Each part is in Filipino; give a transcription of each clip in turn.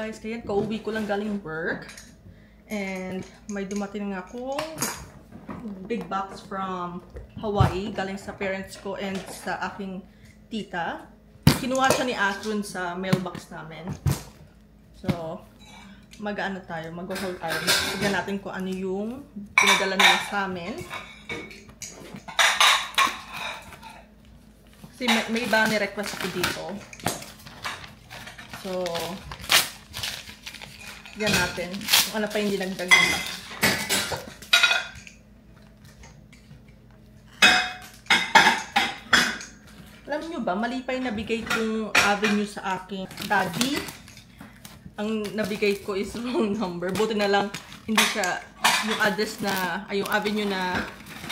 guys, kaya kauwi ko lang galing work. And may dumating nga akong big box from Hawaii, galing sa parents ko and sa aking tita. Kinuha siya ni Atron sa mailbox namin. So, mag-ano tayo, mag-haul tayo. Tignan natin kung ano yung pinadala nila sa amin. Kasi may iba ni-request ako dito. So, yan natin. Kung ano pa yung dinagdag nila. Alam nyo ba, mali pa yung nabigay kong avenue sa aking daddy. Ang nabigay ko is wrong number. Buti na lang, hindi siya, yung address na, ay yung avenue na,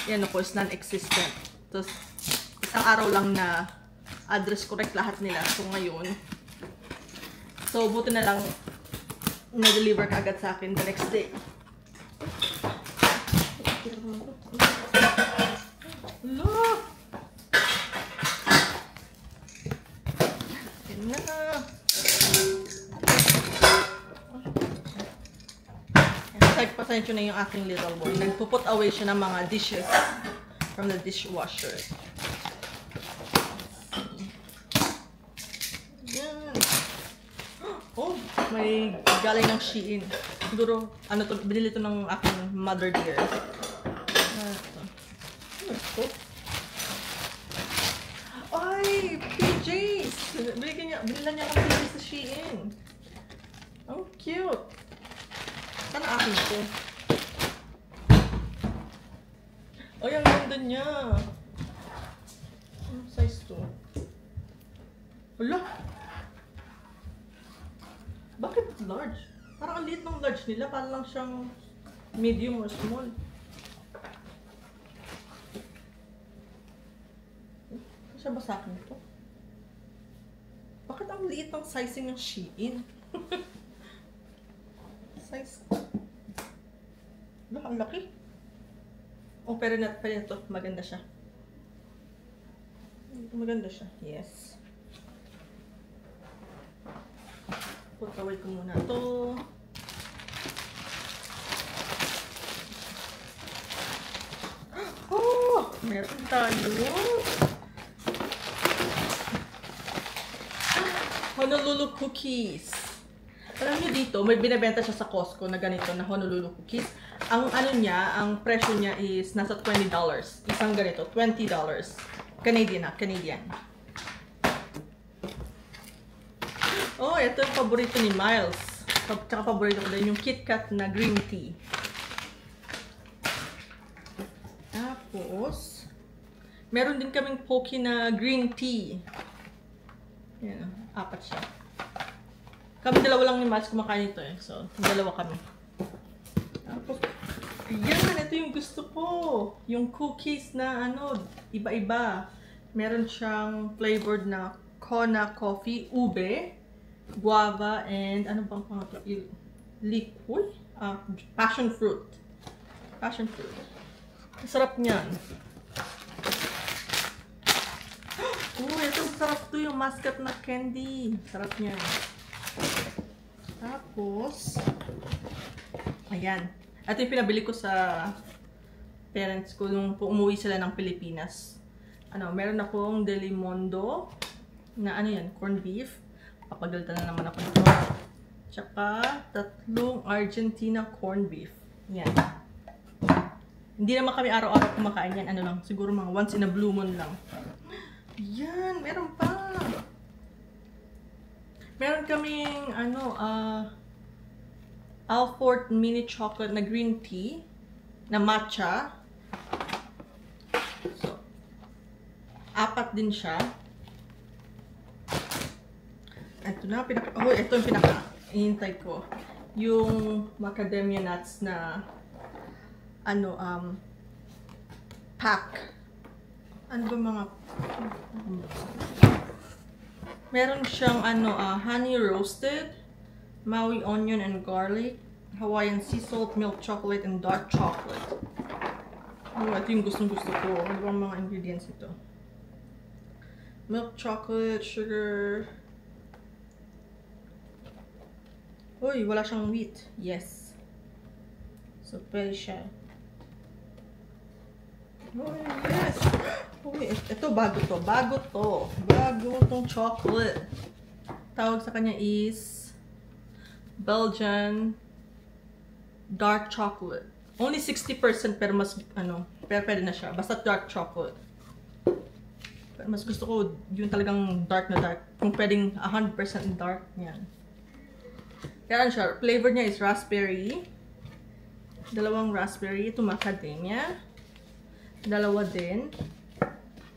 yan ako, is non-existent. Tapos, isang araw lang na address correct lahat nila. So, ngayon, so, buti na lang, na-deliver ka agad sa akin the next day. Look! Yan na. Pasensya na yung aking little boy. Nagpuput away siya ng mga dishes from the dishwasher. Yan. Oh, may galing ng Shein. Siguro, ano to, binili to ng aking mother dear. Ay, PJs! Binila niya ng PJs sa Shein. Oh, cute. Saan akin ko? Oh, yung ganda niya. Anong size to? Wala. Bakit large? Parang ang liit ng large nila. Parang lang siyang medium or small. Ano siya ba sa akin ito? Bakit ang liit ng sizing ng Shein? Size. Ang laki. Oh, pero ito. Maganda siya. Maganda siya. Yes. Put away ko muna ito. Oh! Meron tayo. Honolulu cookies. Alam nyo dito, may binibenta siya sa Costco na ganito na Honolulu cookies. Ang ano niya, ang presyo niya is nasa $20. Isang ganito, $20. Canadian na, Canadian. Oh, ito yung paborito ni Miles. Tsaka paborito ko din yung KitKat na green tea. Tapos, meron din kaming Pocky na green tea. Yan, apat siya. Kami dalawa lang ni Miles kumakain ito eh. So, dalawa kami. Tapos, yan, ito yung gusto ko. Yung cookies na ano, iba-iba. Meron siyang flavored na Kona coffee, ube, guava, and ano bang pangalan? Liquid? Passion fruit. Passion fruit. Sarap niyan. Oh, ito sarap to yung muscat na candy. Sarap niyan. Tapos, ayan. Ito yung pinabili ko sa parents ko nung umuwi sila ng Pilipinas. Ano, meron akong Delimondo na ano yan, corned beef. Papagalitan na naman ako nito. Tsaka, 3 Argentina corned beef. Yan. Hindi naman kami araw-araw kumakain yan. Ano lang, siguro mga once in a blue moon lang. Yan, meron pa. Meron kaming, ano, Alfort mini chocolate na green tea, na matcha. So, 4 din siya. Ito na, ito yung pinaka-ihintay ko. Yung macadamia nuts na, ano, pack. Ano ba mga, meron siyang ano, honey roasted, Maui onion and garlic, Hawaiian sea salt, milk chocolate, and dark chocolate. Oh, ito yung gustong-gusto ko. Ano ba ang mga ingredients ito? Milk chocolate, sugar, Uy, wala siyang wheat. Yes. So, pwede siya. Uy, yes. Uy, ito bago to. Bago to. Bago tong chocolate. Tawag sa kanya is Belgian dark chocolate. Only 60% pero mas, pero pwede na siya. Basta dark chocolate. Pero mas gusto ko yung talagang dark na dark. Kung pwedeng 100% dark, yan. Kaya siya, flavor niya is raspberry. Dalawang raspberry. Ito macadamia. Dalawa din.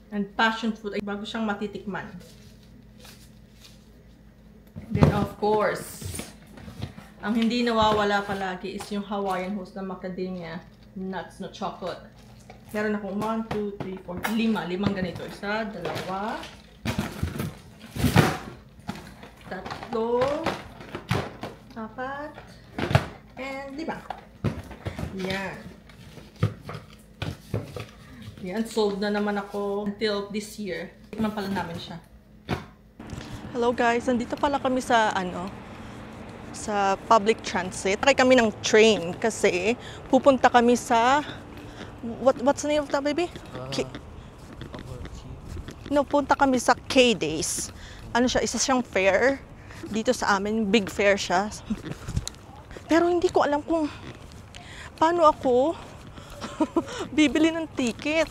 And passion fruit. Ay, bago siyang matitikman. Then of course, ang hindi nawawala palagi is yung Hawaiian Host na macadamia nuts na chocolate. Meron akong 1, 2, 3, 4, 5. 5 ganito. Isa, dalawa, tatlo, apat, and 5. Yan. Yan, sold na naman ako until this year. Tikman pala namin siya. Hello guys, nandito pala kami sa sa public transit. Sakay kami ng train kasi pupunta kami sa what's the name of that, baby? Punta kami sa K-Days. Ano siya, isa siyang fair dito sa amin, big fair siya. Pero hindi ko alam kung paano ako bibili ng ticket.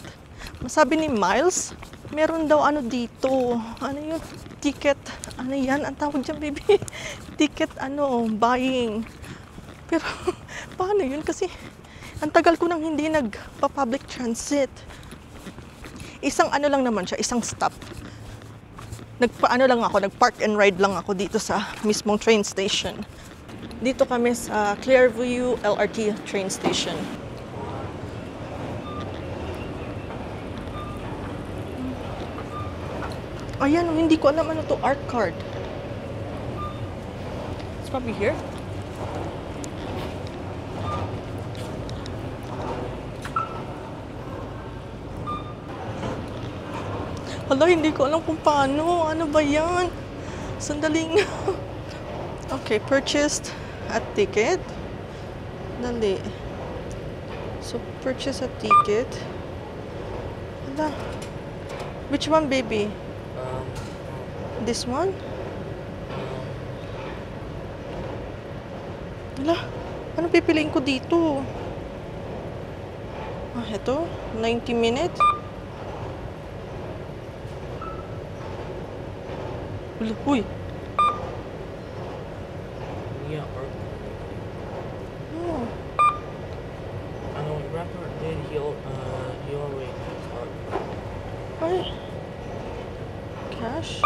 Sabi ni Miles, meron daw dito. Ano yung ticket? Ano yan? Ang tawag dyan, baby? Ticket, buying. Pero, paano yun? Kasi, ang tagal ko nang hindi nagpa-public transit. Isang lang naman siya, isang stop. Nag-park and ride lang ako dito sa mismong train station. Dito kami sa Clearview LRT train station. Ayan, hindi ko alam ano to, art card. It's probably here. Hala, hindi ko alam kung paano. Ano ba yan? Sandaling. Okay, purchased a ticket. Dali. So, purchase a ticket. Hala. Which one, baby? This one? Hala, ano pipiliin ko dito? Ito, 90 minutes. Uy. Yeah, or rapper did he already art. Ay. Cash.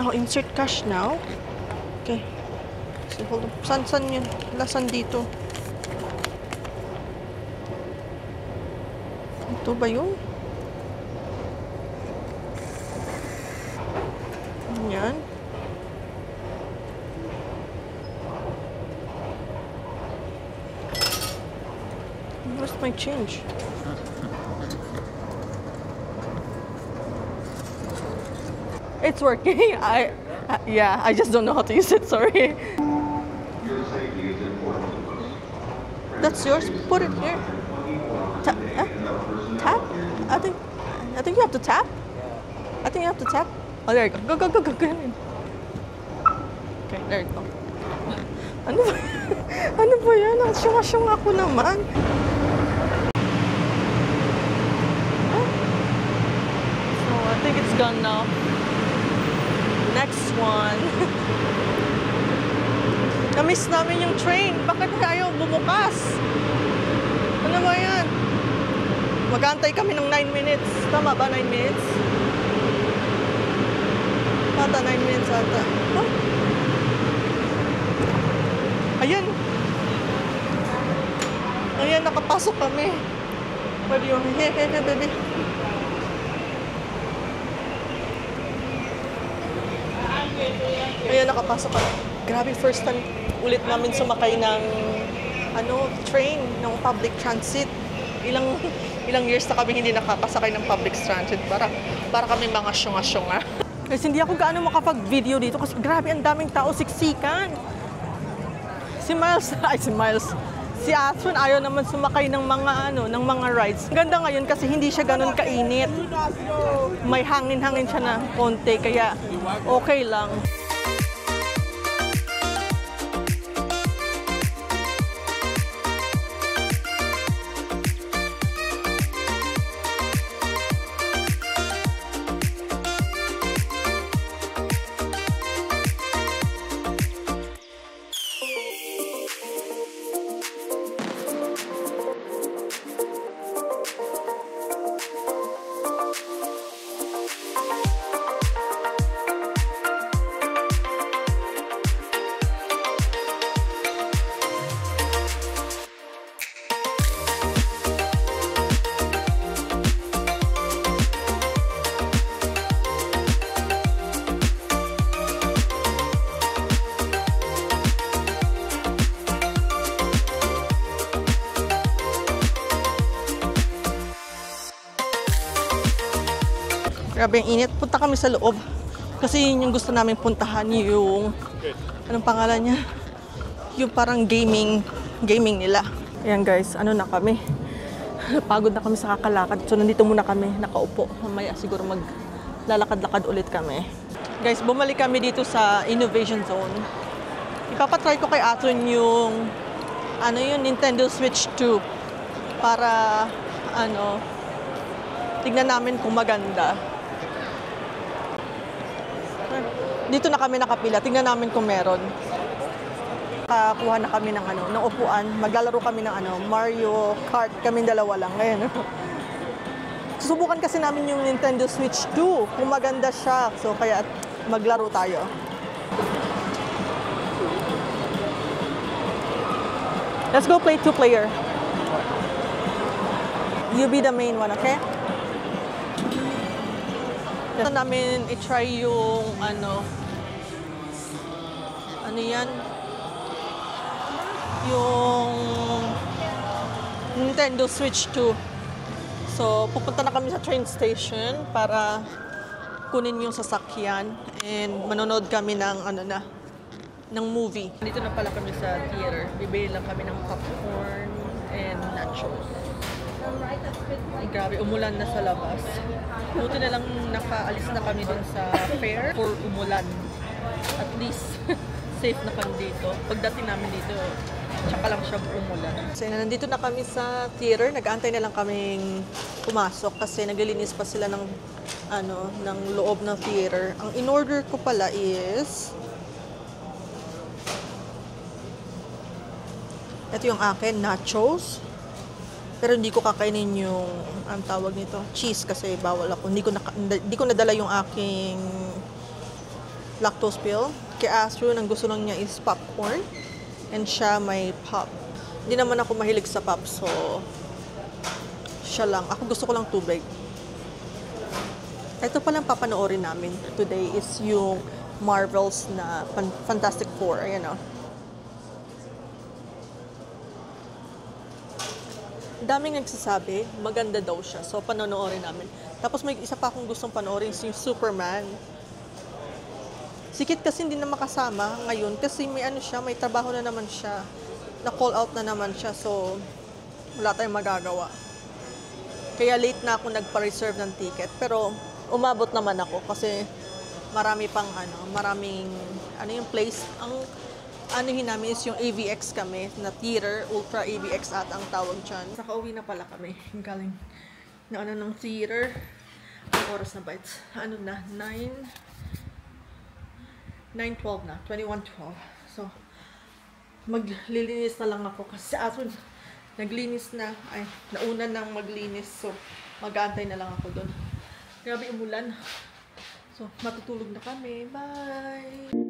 Insert cash now. Okay. So, hold on. San yun? Lasan dito? Ito ba yun? Yan. Where's my change? It's working. Yeah, I just don't know how to use it. Sorry. Your safety is important to us. That's yours. Put it here. Tap? I think you have to tap. I think you have to tap. Oh, there you go. Go. Okay, there you go. Ano ba? Ano ba yan? Ang syunga-syung ako naman. So, I think it's gone now. Next one. Na-miss namin yung train. Bakit ayaw bumukas? Ano ba yan? Mag-aantay kami ng 9 minutes. Tama ba 9 minutes? Ata 9 minutes ata. Huh? Ayan. Ayan, nakapasok kami. Pwede yung hehehe, baby. Ayan, nakapasok kami. Grabe, first time ulit namin sumakay ng train, ng public transit. Ilang years na kami hindi nakakasakay ng public transit. Para kami mga syunga-syunga. Guys, hindi ako gaano makapag-video dito kasi grabe ang daming tao, siksikan. Si Miles, si Asun ayaw naman sumakay ng mga rides. Ganda ngayon kasi hindi siya ganun kainit. May hangin-hangin siya na konti kaya okay lang. Grabe ang init. Punta kami sa loob. Kasi yun yung gusto namin puntahan, yung anong pangalan niya? Yung parang gaming nila. Ayan guys, ano na kami. Pagod na kami sa kakalakad. So nandito muna kami, nakaupo. Mamaya siguro maglalakad-lakad ulit kami. Guys, bumalik kami dito sa Innovation Zone. Ipapatry ko kay Aton yung Nintendo Switch 2 para tignan namin kung maganda. Dito na kami nakapila. Tingnan namin kung meron. Kakuha na kami ng upuan. Maglalaro kami ng Mario Kart. Kaming dalawa lang. Ngayon. Susubukan kasi namin yung Nintendo Switch 2. Kung maganda siya. So, kaya maglaro tayo. Let's go play 2-player. You be the main one, okay? Gusto namin i-try yung yan? Yung Nintendo Switch 2. So, pupunta na kami sa train station para kunin yung sasakyan and manonood kami ng ng movie. Dito na pala kami sa theater. Bibili lang kami ng popcorn and nachos. Ay, grabe, umulan na sa labas. Buti na lang nakaalis na kami dun sa fair for umulan. At least, safe na kami dito. Pagdating namin dito, tsaka lang siya umulan. So, nandito na kami sa theater. Nag-aantay na lang kaming pumasok kasi naglilinis pa sila ng loob ng theater. Ang in-order ko pala is ito yung akin, nachos. Pero hindi ko kakainin yung ang tawag nito, cheese kasi bawal ako. Hindi ko nadala yung aking lactose pill. Kaya Astro, ang gusto lang niya is popcorn. And siya may pop. Hindi naman ako mahilig sa pop, so siya lang. Ako gusto ko lang tubig. Ito palang papanoorin namin today is yung Marvel's na Fantastic Four. Ayan o. Daming nagsasabi, maganda daw siya. So, panonoorin namin. Tapos may isa pa akong gustong panoorin, yung Superman. Sikit kasi hindi na makasama ngayon kasi may may trabaho na naman siya. Na-call out na naman siya. So, wala tayong magagawa. Kaya late na ako nagpa-reserve ng ticket. Pero, umabot naman ako kasi marami pang maraming yung place. Ang namin is yung AVX kami na theater, Ultra AVX at ang tawag dyan. Nakauwi na pala kami. Galing ng theater. Ang oras na ba? It's, 9:12 na. 21:12. So, maglilinis na lang ako kasi Asun naglinis na. Ay, nauna nang maglinis. So, mag-aantay na lang ako doon. Grabe umulan. So, matutulog na kami. Bye!